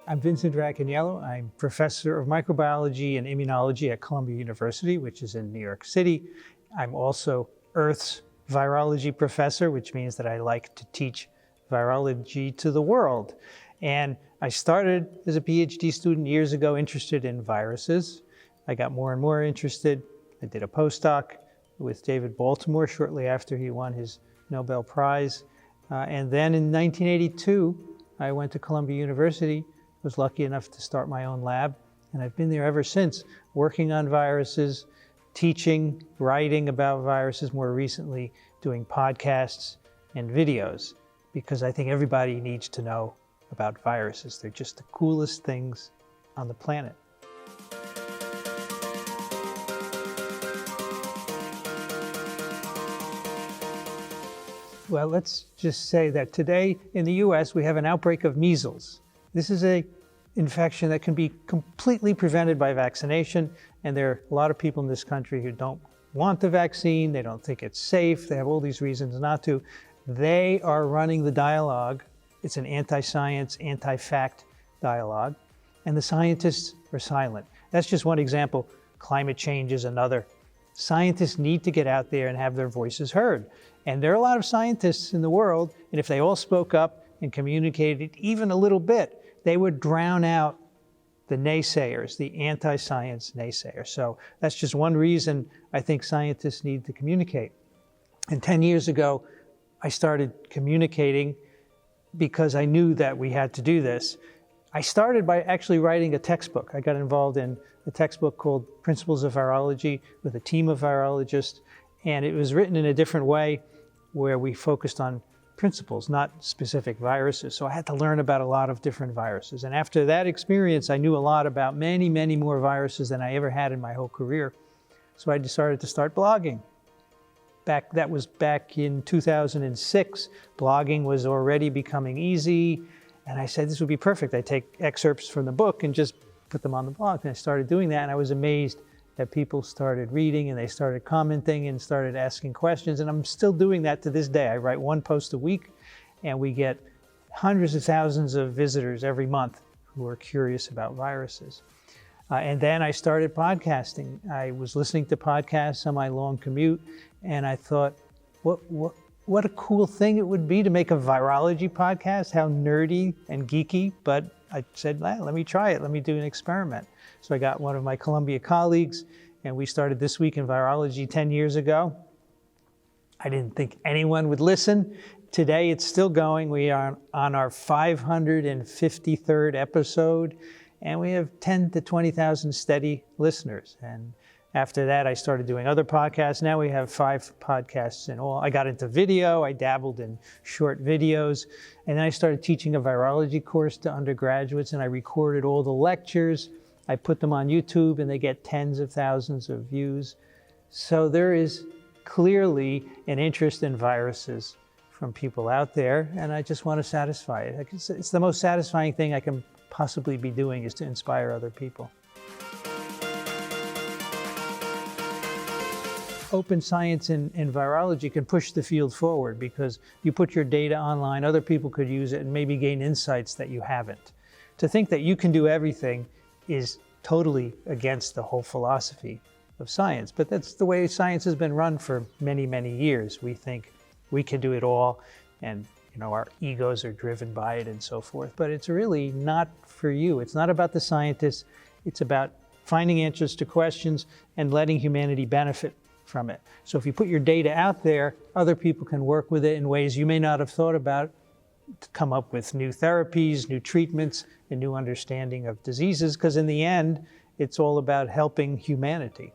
I'm Vincent Racaniello. I'm professor of microbiology and immunology at Columbia University, which is in New York City. I'm also Earth's virology professor, which means that I like to teach virology to the world. And I started as a PhD student years ago, interested in viruses. I got more and more interested. I did a postdoc with David Baltimore shortly after he won his Nobel Prize. And then in 1982, I went to Columbia University, was lucky enough to start my own lab, and I've been there ever since, working on viruses, teaching, writing about viruses, more recently doing podcasts and videos, because I think everybody needs to know about viruses. They're just the coolest things on the planet. Well, let's just say that today in the US, we have an outbreak of measles. This is an infection that can be completely prevented by vaccination, and there are a lot of people in this country who don't want the vaccine, they don't think it's safe, they have all these reasons not to. They are running the dialogue. It's an anti-science, anti-fact dialogue, and the scientists are silent. That's just one example. Climate change is another. Scientists need to get out there and have their voices heard. And there are a lot of scientists in the world, and if they all spoke up and communicated even a little bit, they would drown out the naysayers, the anti-science naysayers. So that's just one reason I think scientists need to communicate. And 10 years ago, I started communicating because I knew that we had to do this. I started by actually writing a textbook. I got involved in a textbook called Principles of Virology with a team of virologists, and it was written in a different way where we focused on principles, not specific viruses. So I had to learn about a lot of different viruses. And after that experience, I knew a lot about many, many more viruses than I ever had in my whole career. So I decided to start blogging. That was back in 2006. Blogging was already becoming easy. And I said, this would be perfect. I take excerpts from the book and just put them on the blog. And I started doing that, and I was amazed that people started reading and they started commenting and started asking questions. And I'm still doing that to this day. I write one post a week, and we get hundreds of thousands of visitors every month who are curious about viruses. And then I started podcasting. I was listening to podcasts on my long commute, and I thought, what a cool thing it would be to make a virology podcast, how nerdy and geeky, but I said, let me try it, let me do an experiment. So I got one of my Columbia colleagues, and we started This Week in Virology 10 years ago. I didn't think anyone would listen. Today it's still going. We are on our 553rd episode, and we have 10 to 20,000 steady listeners. And after that, I started doing other podcasts. Now we have 5 podcasts in all. I got into video. I dabbled in short videos. And then I started teaching a virology course to undergraduates, and I recorded all the lectures. I put them on YouTube, and they get tens of thousands of views. So there is clearly an interest in viruses from people out there, and I just want to satisfy it. It's the most satisfying thing I can possibly be doing, is to inspire other people. Open science in virology can push the field forward because you put your data online, other people could use it and maybe gain insights that you haven't. To think that you can do everything is totally against the whole philosophy of science, but that's the way science has been run for many, many years. We think we can do it all, and our egos are driven by it and so forth, but it's really not for you. It's not about the scientists. It's about finding answers to questions and letting humanity benefit from it. So if you put your data out there, other people can work with it in ways you may not have thought about to come up with new therapies, new treatments, and new understanding of diseases, because in the end, it's all about helping humanity.